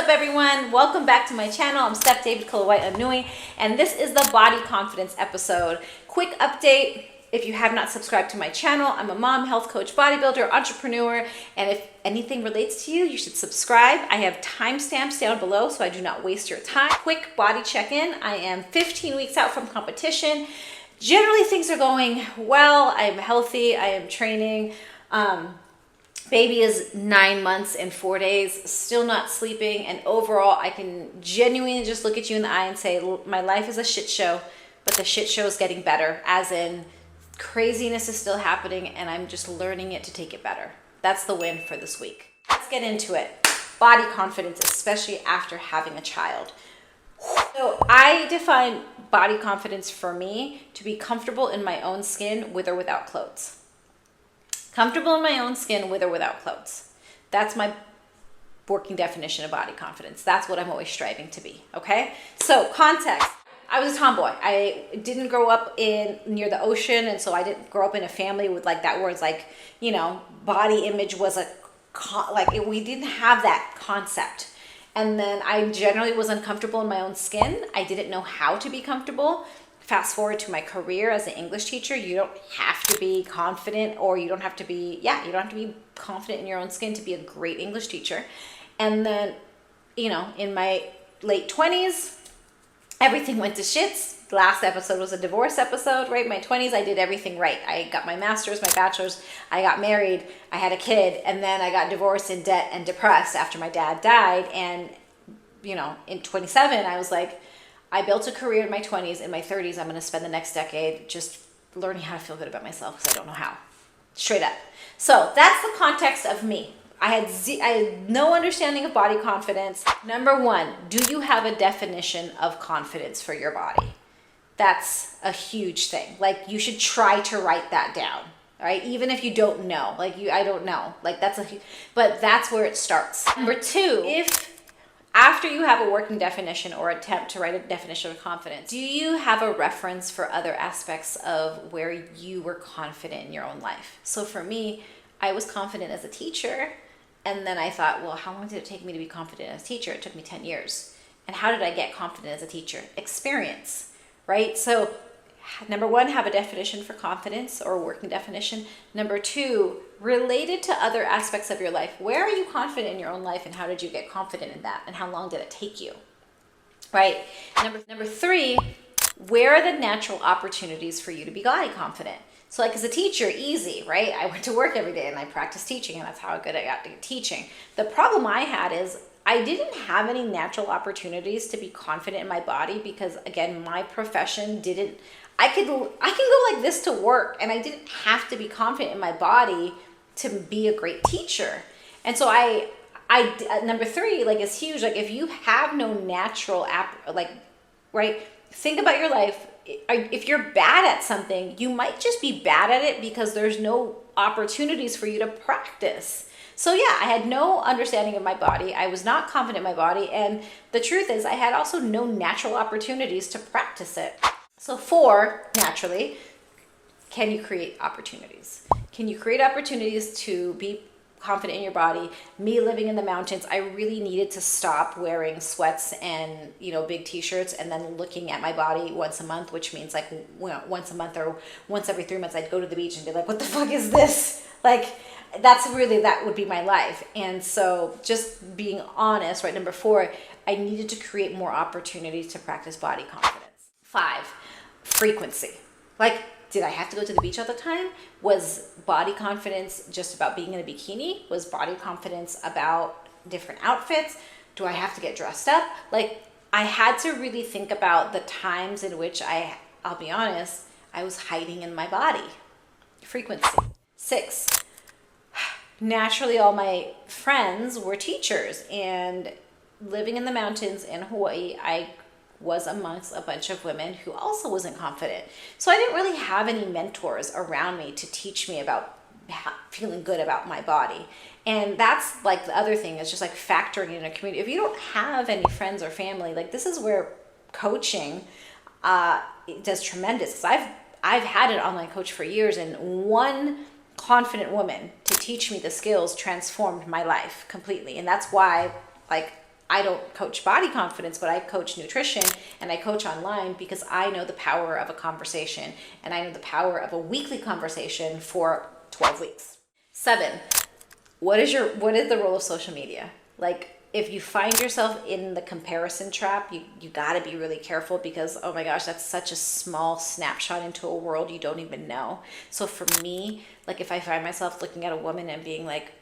up, everyone? Welcome back to my channel. I'm Steph David Kolowai Anui, and this is the body confidence episode. Quick update. If you have not subscribed to my channel, I'm a mom, health coach, bodybuilder, entrepreneur, and if anything relates to you, you should subscribe. I have timestamps down below so I do not waste your time. Quick body check-in. I am 15 weeks out from competition. Generally, things are going well. I am healthy. I am training. Baby is 9 months and 4 days, still not sleeping, and overall, I can genuinely just look at you in the eye and say, my life is a shit show, but the shit show is getting better, as in craziness is still happening, and I'm just learning it to take it better. That's the win for this week. Let's get into it. Body confidence, especially after having a child. So I define body confidence for me to be comfortable in my own skin with or without clothes. Comfortable in my own skin with or without clothes. That's my working definition of body confidence. That's what I'm always striving to be, okay? So context, I was a tomboy. I didn't grow up near the ocean, and so I didn't grow up in a family with like that where it's like, you know, body image was we didn't have that concept. And then I generally was uncomfortable in my own skin. I didn't know how to be comfortable. Fast forward to my career as an English teacher, you don't have to be confident, or you don't have to be confident in your own skin to be a great English teacher. And then, you know, in my late 20s, everything went to shits. The last episode was a divorce episode, right? My 20s, I did everything right. I got my master's, my bachelor's, I got married, I had a kid, and then I got divorced, in debt, and depressed after my dad died. And, you know, in 27, I was like, I built a career in my 20s. In my 30s, I'm going to spend the next decade just learning how to feel good about myself because I don't know how. Straight up. So that's the context of me. I had no understanding of body confidence. Number one, do you have a definition of confidence for your body? That's a huge thing. Like, you should try to write that down, right? Even if you don't know, I don't know. Like, but that's where it starts. Number two, if after you have a working definition or attempt to write a definition of confidence, do you have a reference for other aspects of where you were confident in your own life? So for me, I was confident as a teacher, and then I thought, well, how long did it take me to be confident as a teacher? It took me 10 years. And how did I get confident as a teacher? Experience, right? So number one, have a definition for confidence or a working definition. Number two, related to other aspects of your life. Where are you confident in your own life, and how did you get confident in that, and how long did it take you, right? Number three, where are the natural opportunities for you to be body confident? So like as a teacher, easy, right? I went to work every day and I practiced teaching, and that's how good I got to teaching. The problem I had is I didn't have any natural opportunities to be confident in my body because, again, my profession didn't. I can go like this to work, and I didn't have to be confident in my body to be a great teacher. And so I number three, like, is huge. Like, if you have no natural right? Think about your life. If you're bad at something, you might just be bad at it because there's no opportunities for you to practice. So yeah, I had no understanding of my body. I was not confident in my body. And the truth is, I had also no natural opportunities to practice it. So four, naturally, can you create opportunities? Can you create opportunities to be confident in your body? Me living in the mountains, I really needed to stop wearing sweats and, you know, big t-shirts, and then looking at my body once a month, which means like once a month or once every 3 months, I'd go to the beach and be like, what the fuck is this? Like, that would be my life. And so just being honest, right? Number four, I needed to create more opportunities to practice body confidence. 5, frequency. Like, did I have to go to the beach all the time? Was body confidence just about being in a bikini? Was body confidence about different outfits? Do I have to get dressed up? Like, I had to really think about the times in which I'll be honest, I was hiding in my body. Frequency. 6, naturally all my friends were teachers, and living in the mountains in Hawaii, I was amongst a bunch of women who also wasn't confident. So I didn't really have any mentors around me to teach me about feeling good about my body. And that's like the other thing, is just like factoring in a community. If you don't have any friends or family, like, this is where coaching does tremendous. I've had an online coach for years, and one confident woman to teach me the skills transformed my life completely. And that's why, like, I don't coach body confidence, but I coach nutrition and I coach online because I know the power of a conversation and I know the power of a weekly conversation for 12 weeks. 7, what is the role of social media? Like, if you find yourself in the comparison trap, you got to be really careful because, oh my gosh, that's such a small snapshot into a world you don't even know. So for me, like if I find myself looking at a woman and being like,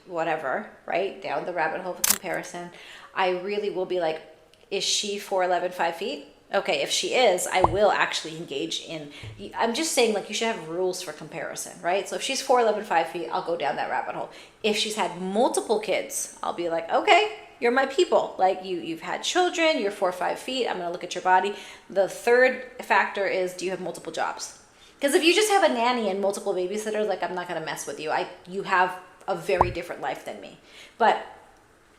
whatever, right, down the rabbit hole of comparison, I really will be like, is she 4'11", 5 feet? Okay, if she is, I will actually engage in, I'm just saying, like, you should have rules for comparison, right? So if she's 4'11", 5 feet, I'll go down that rabbit hole. If she's had multiple kids, I'll be like, okay, you're my people. Like, you've had children, you're 4 or 5 feet, I'm gonna look at your body. The third factor is, do you have multiple jobs? Because if you just have a nanny and multiple babysitters, like, I'm not gonna mess with you. You have a very different life than me. But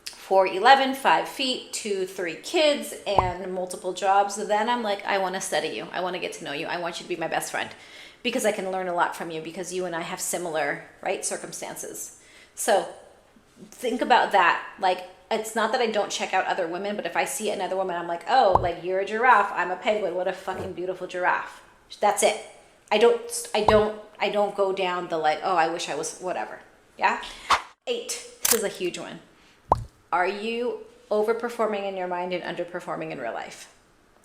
4'11", 5 feet, 2, 3 kids, and multiple jobs, then I'm like, I want to study you. I want to get to know you. I want you to be my best friend because I can learn a lot from you because you and I have similar, right, circumstances. So think about that. Like, it's not that I don't check out other women, but if I see another woman, I'm like, oh, like, you're a giraffe, I'm a penguin. What a fucking beautiful giraffe. That's it. I don't go down the like, oh, I wish I was whatever. Yeah. 8. This is a huge one. Are you overperforming in your mind and underperforming in real life?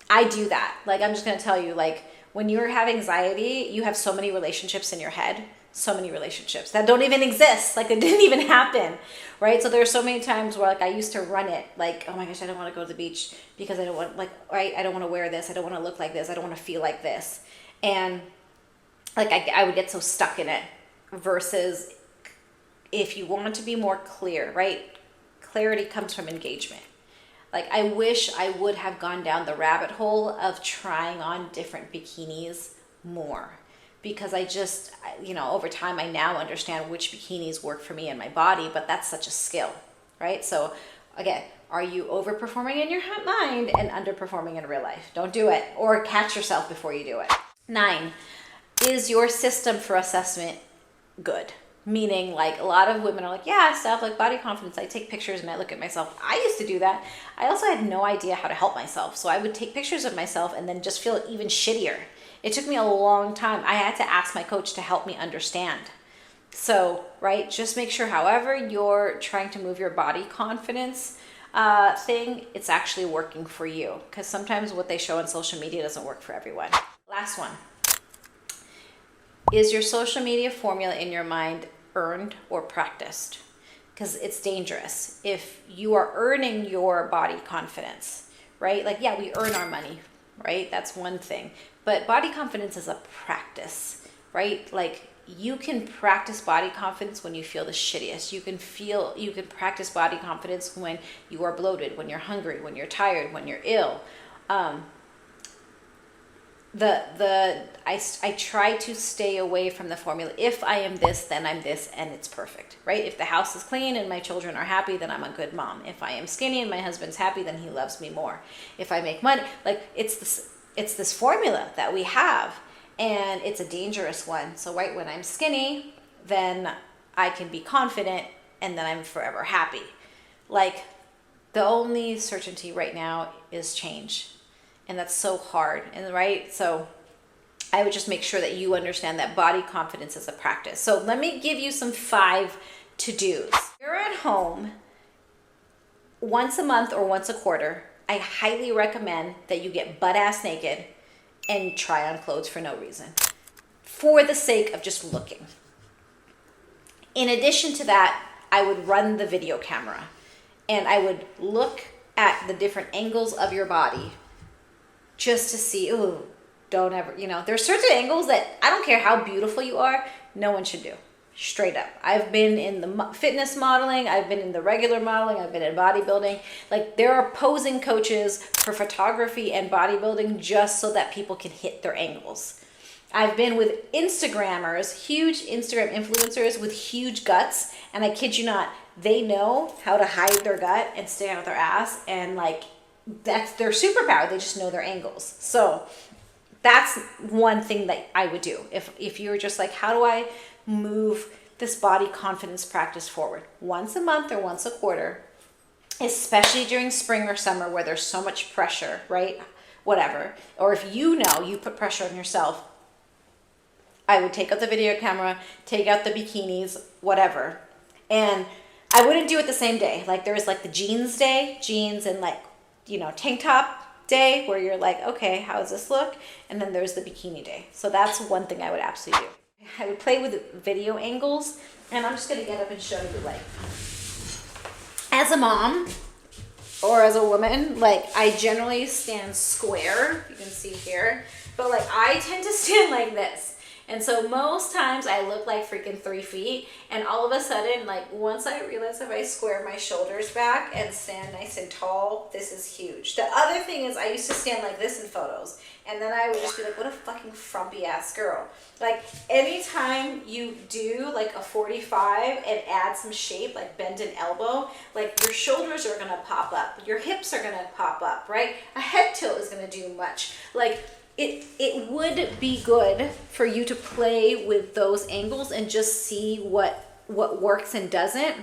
I do that. Like, I'm just going to tell you, like, when you have anxiety, you have so many relationships in your head, so many relationships that don't even exist. Like, it didn't even happen, right? So there are so many times where, like, I used to run it, like, oh my gosh, I don't want to go to the beach because I don't want, like, right, I don't want to wear this. I don't want to look like this. I don't want to feel like this. And, like, I would get so stuck in it versus if you want to be more clear, right? Clarity comes from engagement. Like, I wish I would have gone down the rabbit hole of trying on different bikinis more because I just, over time, I now understand which bikinis work for me and my body, but that's such a skill, right? So again, are you overperforming in your mind and underperforming in real life? Don't do it, or catch yourself before you do it. 9, is your system for assessment good? Meaning, like, a lot of women are like, yeah, stuff like body confidence. I take pictures and I look at myself. I used to do that. I also had no idea how to help myself. So I would take pictures of myself and then just feel even shittier. It took me a long time. I had to ask my coach to help me understand. So, right, just make sure however you're trying to move your body confidence thing, it's actually working for you. Because sometimes what they show on social media doesn't work for everyone. Last one. Is your social media formula in your mind earned or practiced? Because it's dangerous. If you are earning your body confidence, right? Like, yeah, we earn our money, right? That's one thing. But body confidence is a practice, right? Like, you can practice body confidence when you feel the shittiest. You can practice body confidence when you are bloated, when you're hungry, when you're tired, when you're ill. I try to stay away from the formula. If I am this, then I'm this, and it's perfect, right? If the house is clean and my children are happy, then I'm a good mom. If I am skinny and my husband's happy, then he loves me more. If I make money, like, it's this formula that we have, and it's a dangerous one. So, right, when I'm skinny, then I can be confident, and then I'm forever happy. Like, the only certainty right now is change. And that's so hard, and right? So I would just make sure that you understand that body confidence is a practice. So let me give you some 5 to-dos. You're at home once a month or once a quarter. I highly recommend that you get butt-ass naked and try on clothes for no reason, for the sake of just looking. In addition to that, I would run the video camera and I would look at the different angles of your body just to see, don't ever, there's certain angles that I don't care how beautiful you are, no one should do. Straight up. I've been in the fitness modeling, I've been in the regular modeling, I've been in bodybuilding. Like, there are posing coaches for photography and bodybuilding just so that people can hit their angles. I've been with Instagrammers, huge Instagram influencers with huge guts, and I kid you not, they know how to hide their gut and stay out their ass, and like, that's their superpower. They just know their angles. So that's one thing that I would do. If you're just like, how do I move this body confidence practice forward? Once a month or once a quarter, especially during spring or summer where there's so much pressure, right? Whatever. Or if you know you put pressure on yourself, I would take out the video camera, take out the bikinis, whatever. And I wouldn't do it the same day. Like there was like the jeans day, jeans and like, you know, tank top day where you're like, okay, how does this look? And then there's the bikini day. So that's one thing I would absolutely do. I would play with video angles, and I'm just gonna get up and show you, like, as a mom or as a woman, like I generally stand square, you can see here, but like I tend to stand like this. And so most times I look like freaking 3 feet, and all of a sudden, like once I realize if I square my shoulders back and stand nice and tall, this is huge. The other thing is I used to stand like this in photos, and then I would just be like, what a fucking frumpy ass girl. Like anytime you do like a 45 and add some shape, like bend an elbow, like your shoulders are gonna pop up, your hips are gonna pop up, right? A head tilt is gonna do much. Like it would be good for you to play with those angles and just see what works and doesn't,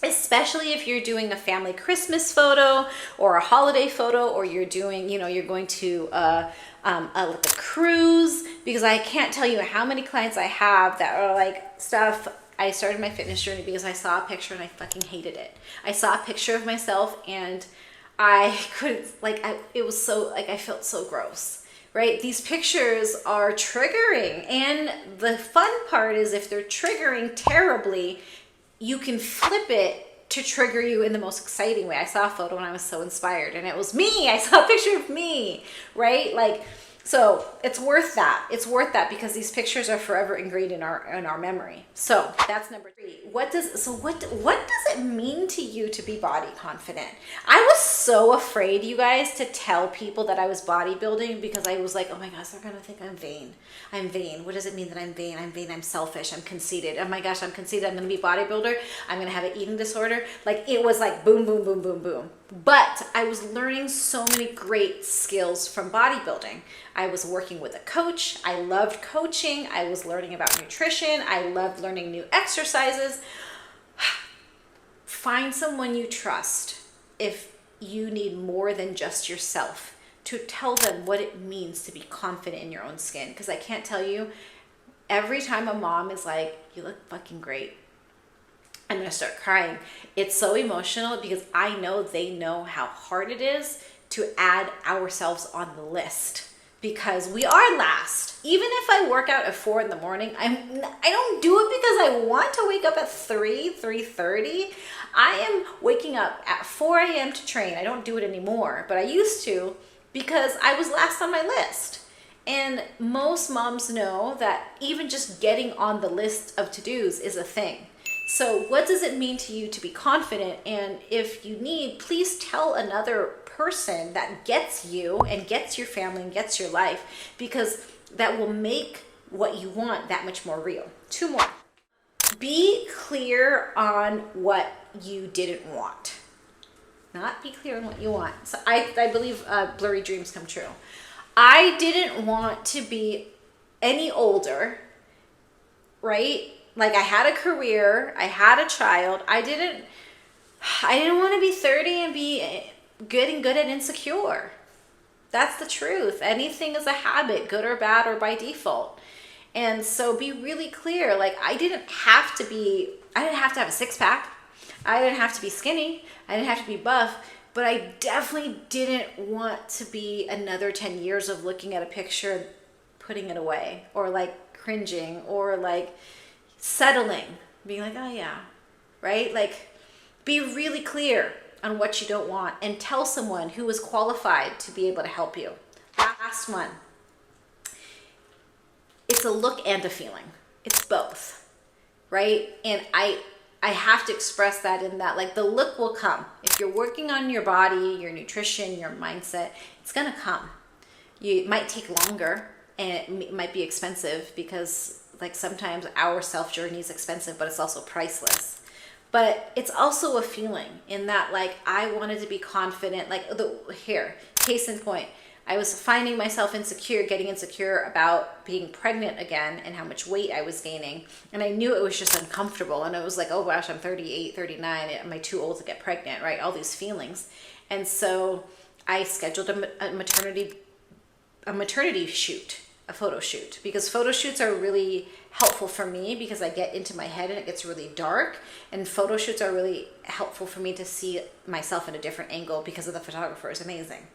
especially if you're doing a family Christmas photo or a holiday photo, or you're doing, you know, you're going to like a cruise, because I can't tell you how many clients I have that are like, stuff, I started my fitness journey because I saw a picture and I fucking hated it. I saw a picture of myself and I couldn't, like, it was so, like, I felt so gross. Right? These pictures are triggering. And the fun part is if they're triggering terribly, you can flip it to trigger you in the most exciting way. I saw a photo and I was so inspired, and it was me. I saw a picture of me, right? Like, so it's worth that. It's worth that because these pictures are forever ingrained in our memory. So that's number 3. What does it mean to you to be body confident? I was so afraid, you guys, to tell people that I was bodybuilding because I was like, oh my gosh, they're gonna think I'm vain. I'm vain. What does it mean that I'm vain? I'm vain. I'm selfish. I'm conceited. Oh my gosh, I'm conceited. I'm gonna be a bodybuilder. I'm gonna have an eating disorder. Like it was like boom, boom, boom, boom, boom. But I was learning so many great skills from bodybuilding. I was working with a coach. I loved coaching. I was learning about nutrition. I loved learning new exercises. Find someone you trust if you need more than just yourself to tell them what it means to be confident in your own skin. Because I can't tell you, every time a mom is like, you look fucking great, I'm gonna start crying. It's so emotional because I know they know how hard it is to add ourselves on the list, because we are last. Even if I work out at 4 in the morning, I don't do it because I want to wake up at 3:30. I am waking up at 4 a.m. to train. I don't do it anymore, but I used to because I was last on my list. And most moms know that even just getting on the list of to-dos is a thing. So what does it mean to you to be confident? And if you need, please tell another person that gets you and gets your family and gets your life, because that will make what you want that much more real. 2 more. Be clear on what you didn't want. Not be clear on what you want. So I believe blurry dreams come true. I didn't want to be any older, right? Like I had a career, I had a child. I didn't want to be 30 and be good at insecure. That's the truth. Anything is a habit, good or bad or by default. And so be really clear. Like I didn't have to have a 6-pack. I didn't have to be skinny. I didn't have to be buff, but I definitely didn't want to be another 10 years of looking at a picture and putting it away, or like cringing, or like settling, being like, oh yeah, right? Like be really clear on what you don't want and tell someone who is qualified to be able to help you. Last one. It's a look and a feeling. It's both, right? And I have to express that in that, like, the look will come. If you're working on your body, your nutrition, your mindset, it's gonna come. It might take longer and it might be expensive, because like sometimes our self journey is expensive, but it's also priceless. But it's also a feeling in that, like, I wanted to be confident. Like case in point, I was finding myself insecure, getting insecure about being pregnant again and how much weight I was gaining. And I knew it was just uncomfortable. And I was like, oh gosh, I'm 38, 39. Am I too old to get pregnant, right? All these feelings. And so I scheduled a maternity shoot, a photo shoot, because photo shoots are really helpful for me because I get into my head and it gets really dark. And photo shoots are really helpful for me to see myself in a different angle because of the photographer is amazing.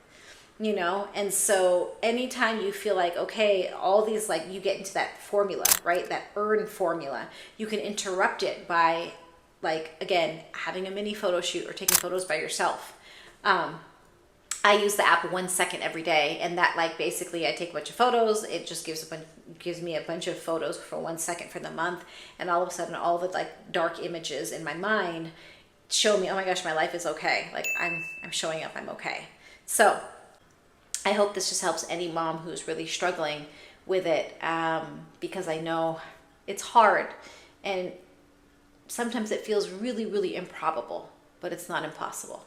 You know, and so anytime you feel like, okay, all these, like, you get into that formula, right? That earn formula, you can interrupt it by, like, again, having a mini photo shoot or taking photos by yourself. I use the app 1 second every day, and that, like, basically I take a bunch of photos. It just gives me a bunch of photos for 1 second for the month, and all of a sudden all the, like, dark images in my mind show me, oh my gosh, my life is okay. Like, I'm showing up, I'm okay. So I hope this just helps any mom who's really struggling with it, because I know it's hard and sometimes it feels really, really improbable, but it's not impossible.